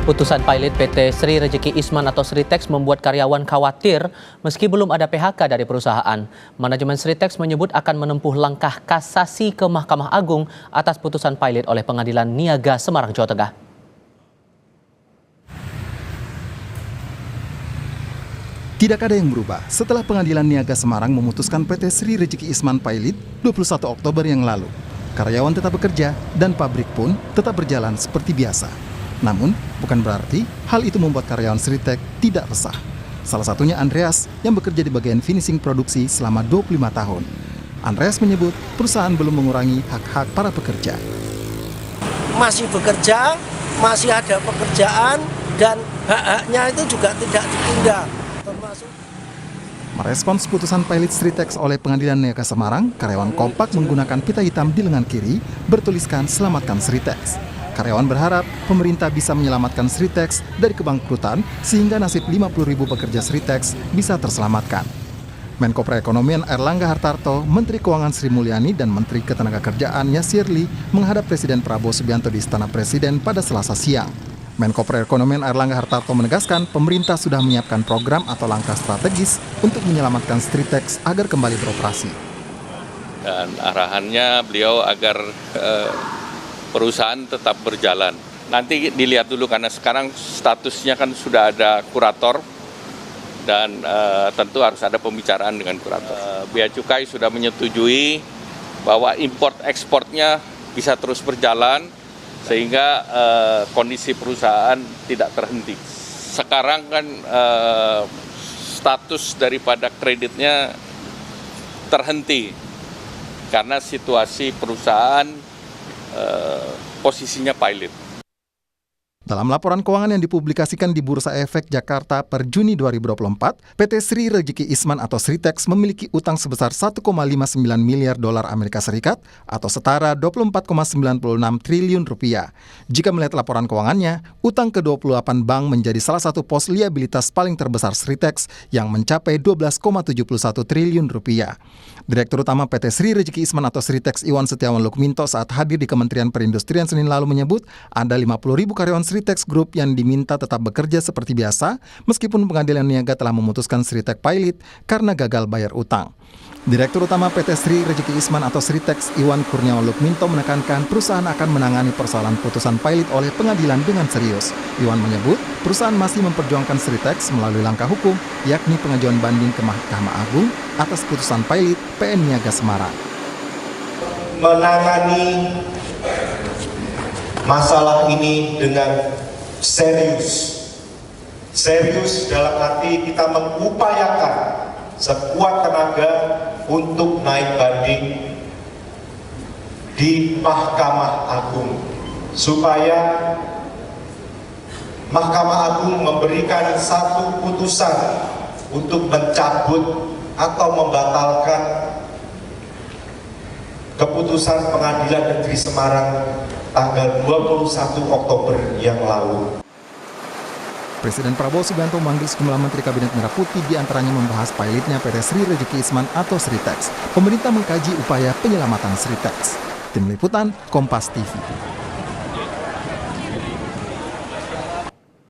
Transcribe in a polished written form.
Putusan pilot PT Sri Rejeki Isman atau Sritex membuat karyawan khawatir meski belum ada PHK dari perusahaan. Manajemen Sritex menyebut akan menempuh langkah kasasi ke Mahkamah Agung atas putusan pilot oleh Pengadilan Niaga Semarang, Jawa Tengah. Tidak ada yang berubah setelah Pengadilan Niaga Semarang memutuskan PT Sri Rejeki Isman Pilot 21 Oktober yang lalu. Karyawan tetap bekerja dan pabrik pun tetap berjalan seperti biasa. Namun, bukan berarti hal itu membuat karyawan Sritex tidak resah. Salah satunya Andreas yang bekerja di bagian finishing produksi selama 25 tahun. Andreas menyebut perusahaan belum mengurangi hak-hak para pekerja. Masih bekerja, masih ada pekerjaan, dan hak-haknya itu juga tidak ditunda. Merespons putusan pilot Sritex oleh Pengadilan Niaga Semarang, karyawan kompak menggunakan pita hitam di lengan kiri bertuliskan "Selamatkan Sritex". Karyawan berharap pemerintah bisa menyelamatkan Sritex dari kebangkrutan sehingga nasib 50.000 pekerja Sritex bisa terselamatkan. Menko Perekonomian Erlangga Hartarto, Menteri Keuangan Sri Mulyani, dan Menteri Ketenagakerjaan Yasir Ly menghadap Presiden Prabowo Subianto di Istana Presiden pada Selasa siang. Menko Perekonomian Erlangga Hartarto menegaskan pemerintah sudah menyiapkan program atau langkah strategis untuk menyelamatkan Sritex agar kembali beroperasi. Dan arahannya beliau agar perusahaan tetap berjalan. Nanti dilihat dulu karena sekarang statusnya kan sudah ada kurator dan tentu harus ada pembicaraan dengan kurator. Bea Cukai sudah menyetujui bahwa import ekspornya bisa terus berjalan sehingga kondisi perusahaan tidak terhenti. Sekarang kan status daripada kreditnya terhenti karena situasi perusahaan posisinya pilot. Dalam laporan keuangan yang dipublikasikan di Bursa Efek Jakarta per Juni 2024, PT Sri Rejeki Isman atau Sritex memiliki utang sebesar 1,59 miliar dolar Amerika Serikat atau setara 24,96 triliun rupiah. Jika melihat laporan keuangannya, utang ke-28 bank menjadi salah satu pos liabilitas paling terbesar Sritex yang mencapai 12,71 triliun rupiah. Direktur Utama PT Sri Rejeki Isman atau Sritex Iwan Setiawan Lukminto saat hadir di Kementerian Perindustrian Senin lalu menyebut ada 50.000 karyawan Sritex Group yang diminta tetap bekerja seperti biasa meskipun Pengadilan Niaga telah memutuskan Sritex Pilot karena gagal bayar utang. Direktur Utama PT Sri Rejeki Isman atau Sritex Iwan Kurniawan Lukminto menekankan perusahaan akan menangani persoalan putusan pilot oleh pengadilan dengan serius. Iwan menyebut perusahaan masih memperjuangkan Sritex melalui langkah hukum yakni pengajuan banding ke Mahkamah Agung atas putusan pilot PN Niaga Semarang. Menangani masalah ini dengan serius. Serius dalam arti kita mengupayakan sekuat tenaga untuk naik banding di Mahkamah Agung supaya Mahkamah Agung memberikan satu putusan untuk mencabut atau membatalkan keputusan Pengadilan Negeri Semarang tanggal 21 Oktober yang lalu. Presiden Prabowo Subianto memanggil sejumlah Menteri Kabinet Merah Putih diantaranya membahas pilotnya PT Sri Rejeki Isman atau Sritex. Pemerintah mengkaji upaya penyelamatan Sritex. Tim Liputan, Kompas TV.